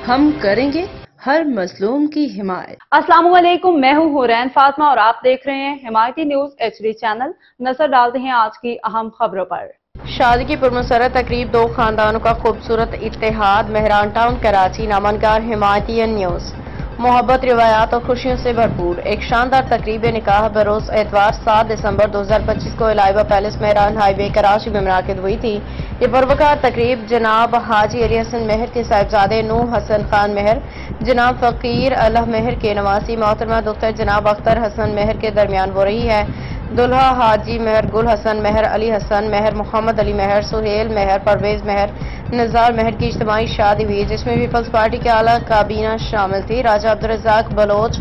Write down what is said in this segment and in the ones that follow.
हम करेंगे हर मजलूम की हिमायत। अस्सलाम वालेकुम, मैं हूँ हुरैन फातिमा और आप देख रहे हैं हिमायती न्यूज HD चैनल। नजर डालते हैं आज की अहम खबरों पर। शादी की पुरमसरत तकरीब, दो खानदानों का खूबसूरत इत्तेहाद। मेहरान टाउन कराची, नामनगार हिमायती न्यूज। मोहब्बत, रिवायात और खुशियों से भरपूर एक शानदार तकरीब निकाह बरोज एतवार 7 दिसंबर 2025 को इलाइबा पैलेस मेहरान हाईवे कराची में मुनाकिद हुई थी। ये पुरवकार तकरीब जनाब हाजी अली हसन मेहर के साहिबजादे नूह हसन खान मेहर, जनाब फकीर अल्लाह मेहर के नवासी मोहतरमा दुख्तर जनाब अख्तर हसन मेहर के दरमियान हो रही है। दुल्हा हाजी मेहर, गुल हसन मेहर, अली हसन मेहर, मोहम्मद अली मेहर, सुहेल मेहर, परवेज मेहर, नजार मेहर की इज्तिमाई शादी हुई, जिसमें पीपल्स पार्टी के आला काबीना शामिल थी। राजा अब्दुल रज़ाक बलोच,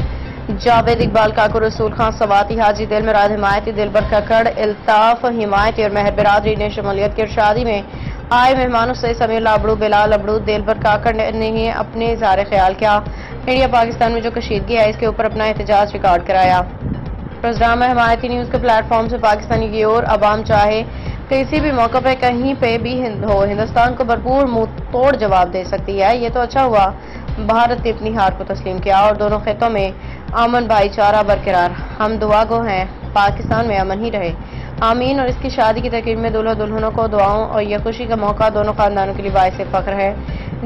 जावेद इकबाल, काकू रसूल खान सवाती, हाजी दिल मिराद हिमायती, दिलबर ककड़, इल्ताफ हिमायती और मेहर बिरादरी ने शमूलियत की। शादी में आए मेहमानों से समीर लाबड़ू, बिलाल अबड़ू, दिलबर काकड़ ने अपने इज़हार ख्याल किया। इंडिया पाकिस्तान में जो कशीदगी है इसके ऊपर अपना एहतजाज रिकॉर्ड कराया। प्रोग्राम में हिमायती न्यूज के प्लेटफॉर्म से पाकिस्तानी की ओर अवाम चाहे किसी भी मौके पर कहीं पे भी हो, हिंदुस्तान को भरपूर मुंह तोड़ जवाब दे सकती है। ये तो अच्छा हुआ भारत ने अपनी हार को तस्लीम किया और दोनों खितों में अमन भाईचारा बरकरार। हम दुआ गो हैं पाकिस्तान में अमन ही रहे, आमीन। और इसकी शादी की तकरीब में दूल्हा दुल्हनों को दुआओं और यह खुशी का मौका दोनों खानदानों के लिए बाइस फख्र है,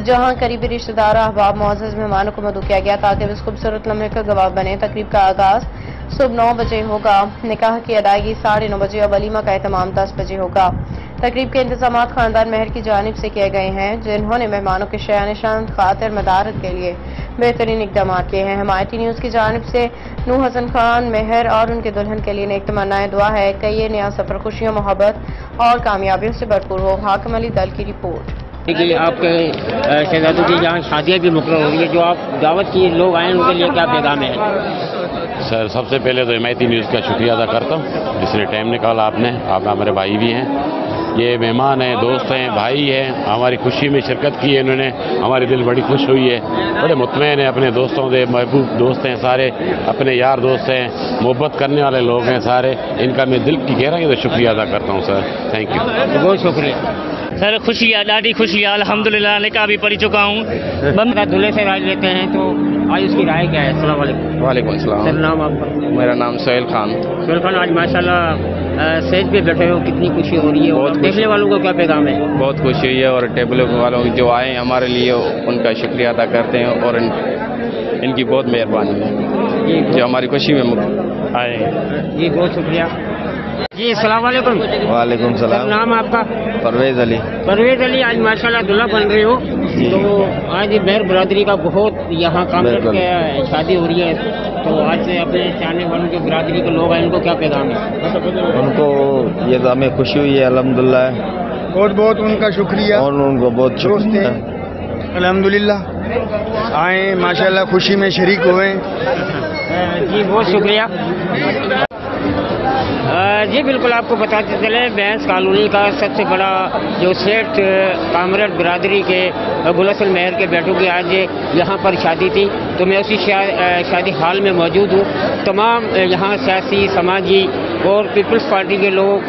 जहां करीबी रिश्तेदार, अहबाब, मुअज़्ज़ज़ मेहमानों को मदऊ किया गया ताकि वे इस खूबसूरत लम्हे का गवाह बने। तकरीब का आगाज सुबह 9 बजे होगा, निकाह की अदायगी 9:30 बजे और वलीमा का एहतमाम 10 बजे होगा। तकरीब के इंतजाम खानदान मेहर की जानिब से किए गए हैं, जिन्होंने मेहमानों के शयान शान खातिर मदारत के लिए बेहतरीन इकदाम किए हैं। हिमायती न्यूज की जानिब से नूह हसन खान मेहर और उनके दुल्हन के लिए नेक तमन्नाएं, दुआ है कि ये नया सफर खुशियों, मोहब्बत और कामयाबियों से भरपूर हो। हाकिम अली दल की रिपोर्ट। आपके शहजादों की यहाँ शादियाँ भी मुकर्रर हो रही है, जो आप दावत की लोग आए उनके लिए क्या पैगाम है? सर, सबसे पहले तो हिमायती न्यूज़ का शुक्रिया अदा करता हूँ जिसने टाइम निकाला। आपने, आप हमारे भाई भी हैं, ये मेहमान हैं, दोस्त हैं, भाई हैं। हमारी खुशी में शिरकत की है इन्होंने, हमारी दिल बड़ी खुश हुई है, बड़े मुतमईन हैं अपने दोस्तों से। महबूब दोस्त हैं सारे, अपने यार दोस्त हैं, मोहब्बत करने वाले लोग हैं सारे। इनका मैं दिल की गहराई से शुक्रिया अदा करता हूँ सर, थैंक यू, बहुत शुक्रिया सर। खुशियाँ, ॾाढी खुशियाँ, अल्हम्दुलिल्लाह। निकाह भी पढ़ चुका हूँ। बंदा दूल्हे से राय लेते हैं, तो आज उसकी राय क्या है? अस्सलाम वालेकुम। वालेकुम अस्सलाम। सर, नाम आपका? मेरा नाम सोहेल खान। सोहेल खान, आज माशाल्लाह सेज पे बैठे हो, कितनी खुशी हो रही है और देखने वालों को क्या पैगाम है? बहुत खुशी हुई है और टेबल वालों जो आए हमारे लिए उनका शुक्रिया अदा करते हैं और इनकी बहुत मेहरबानी है जो हमारी खुशी में आए। जी, बहुत शुक्रिया जी। अस्सलाम वालेकुम। वालेकुम सलाम। नाम आपका? परवेज अली। परवेज अली, आज माशाल्लाह दुल्हा बन रहे हो, तो आज मेहर बिरादरी का बहुत यहाँ काम करके शादी हो रही है, तो आज से अपने चाहने वालों के बिरादरी के लोग आए, उनको क्या पैगाम है? उनको ये तो हमें खुशी हुई है, अल्हम्दुलिल्लाह, बहुत बहुत उनका शुक्रिया और उनको बहुत शुक्रिया। अल्हम्दुलिल्लाह आए, माशाल्लाह खुशी में शरीक हुए। जी, बहुत शुक्रिया जी। बिल्कुल, आपको बताते चले बैंस कॉलोनी का सबसे बड़ा जो सेठ कामरेड बिरादरी के गुल हसन मेहर के बेटों की आज यहाँ पर शादी थी, तो मैं उसी शादी हाल में मौजूद हूँ। तमाम यहाँ सियासी, समाजी और पीपल्स पार्टी के लोग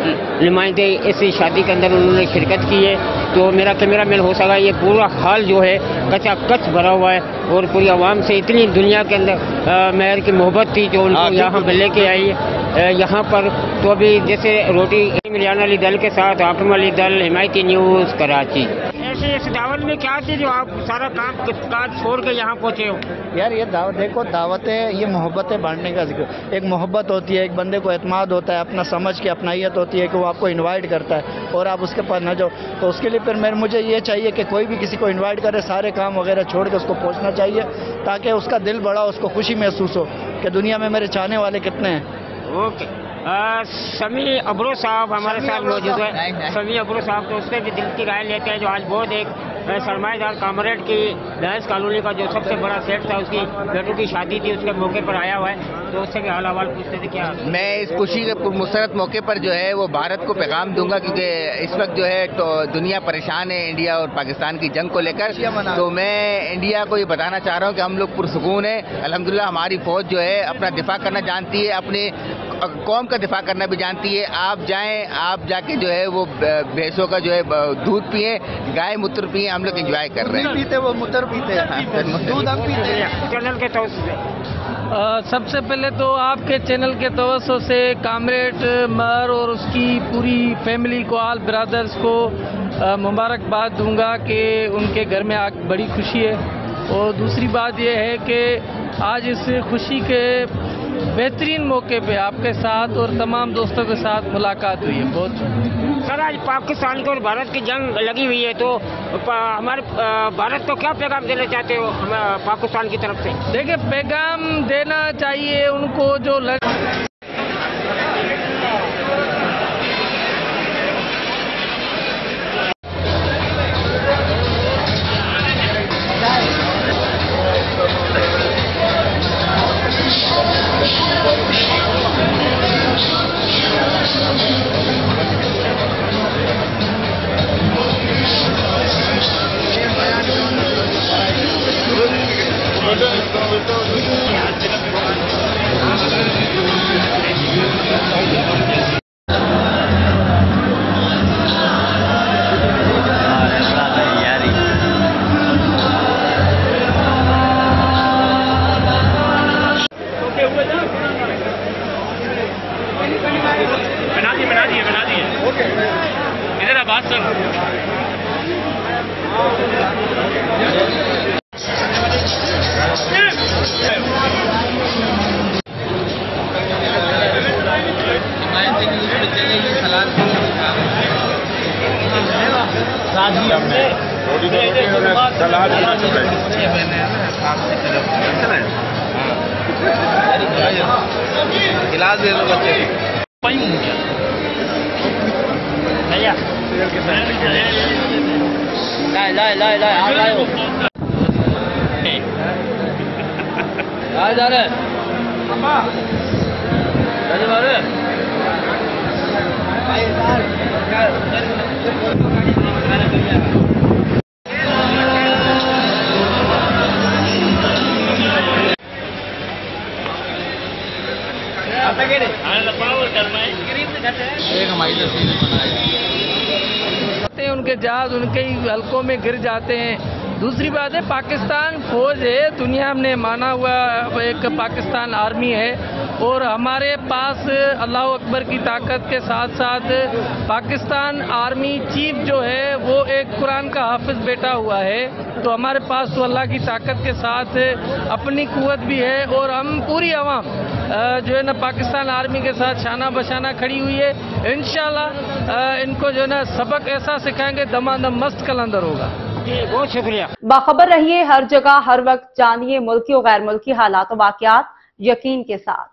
नुमाइंदे इस शादी के अंदर उन्होंने शिरकत की है, तो मेरा कैमरा मैन हो सका ये पूरा हाल जो है कच्चा कच भरा हुआ है और पूरी आवाम से इतनी दुनिया के अंदर मेहर की मोहब्बत थी जो उनको यहाँ पर लेके आई है यहाँ पर। तो अभी जैसे रोटी मिलियान अली दल के साथ हाकिम अली दल, हिमायती न्यूज़, कराची। ऐसे इस दावत में क्या थी जो आप सारा काम काज छोड़ के यहाँ पहुँचे हो? यार ये दावत, देखो दावतें ये मोहब्बतें बांटने का जिक्र, एक मोहब्बत होती है, एक बंदे को एतमाद होता है, अपना समझ के अपनाइयत होती है कि वो आपको इनवाइट करता है और आप उसके पास न जाओ, तो उसके लिए फिर मुझे ये चाहिए कि कोई भी किसी को इन्वाइट करे, सारे काम वगैरह छोड़ के उसको पहुँचना चाहिए ताकि उसका दिल बड़ा, उसको खुशी महसूस हो कि दुनिया में मेरे चाहने वाले कितने हैं। ओके, समी अबरू साहब हमारे साथ मौजूद है। समी अबरू साहब, तो उससे भी दिल की राय लेते हैं जो आज बहुत एक सरमाएदार कामरेड की बैंस कॉलोनी का जो सबसे बड़ा सेट था, उसकी बेटों की शादी थी, उसके मौके पर आया हुआ है, तो उससे भी हाल अहवाल पूछते थे। क्या मैं इस खुशी के मुसरत मौके पर जो है वो भारत को पैगाम दूंगा, क्योंकि इस वक्त जो है तो दुनिया परेशान है इंडिया और पाकिस्तान की जंग को लेकर, तो मैं इंडिया को ये बताना चाह रहा हूँ कि हम लोग पुरसुकून है। अल्हम्दुलिल्लाह हमारी फौज जो है अपना दिफा करना जानती है, अपने कौम का दिफा करना भी जानती है। आप जाएं, आप जाके जो है वो भैंसों का जो है दूध पिए, गाय मूत्र पिए, हम लोग एंजॉय कर रहे हैं। पीते वो मूत्र पीते हैं, दूध हम पीते हैं। चैनल के तौर से सबसे पहले तो आपके चैनल के तवज्जो से कामरेड मर और उसकी पूरी फैमिली को, आल ब्रदर्स को मुबारकबाद दूंगा कि उनके घर में आज बड़ी खुशी है। और दूसरी बात यह है कि आज इस खुशी के बेहतरीन मौके पे आपके साथ और तमाम दोस्तों के साथ मुलाकात हुई है। बहुत सर, आज पाकिस्तान को और भारत की जंग लगी हुई है, तो हमारे भारत को क्या पैगाम देना चाहते हो पाकिस्तान की तरफ से? देखिए, पैगाम देना चाहिए उनको जो बना दिए इधर आवाज सर। गिलास दे दो बच्चे भैया। लाए आप लाओ जा रहे उनके जहाज उनके ही हलकों में गिर जाते हैं। दूसरी बात है, पाकिस्तान फौज है, दुनिया में माना हुआ एक पाकिस्तान आर्मी है, और हमारे पास अल्लाह अकबर की ताकत के साथ साथ पाकिस्तान आर्मी चीफ जो है वो एक कुरान का हाफिज बैठा हुआ है। तो हमारे पास तो अल्लाह की ताकत के साथ अपनी कुव्वत भी है, और हम पूरी आवाम जो है ना पाकिस्तान आर्मी के साथ शाना बशाना खड़ी हुई है। इंशाल्लाह इनको जो है ना सबक ऐसा सिखाएंगे दमादम मस्त कलंदर होगा। बहुत शुक्रिया। बाखबर रहिए, हर जगह हर वक्त जानिए मुल्की और गैर मुल्की हालात और वाकयात यकीन के साथ।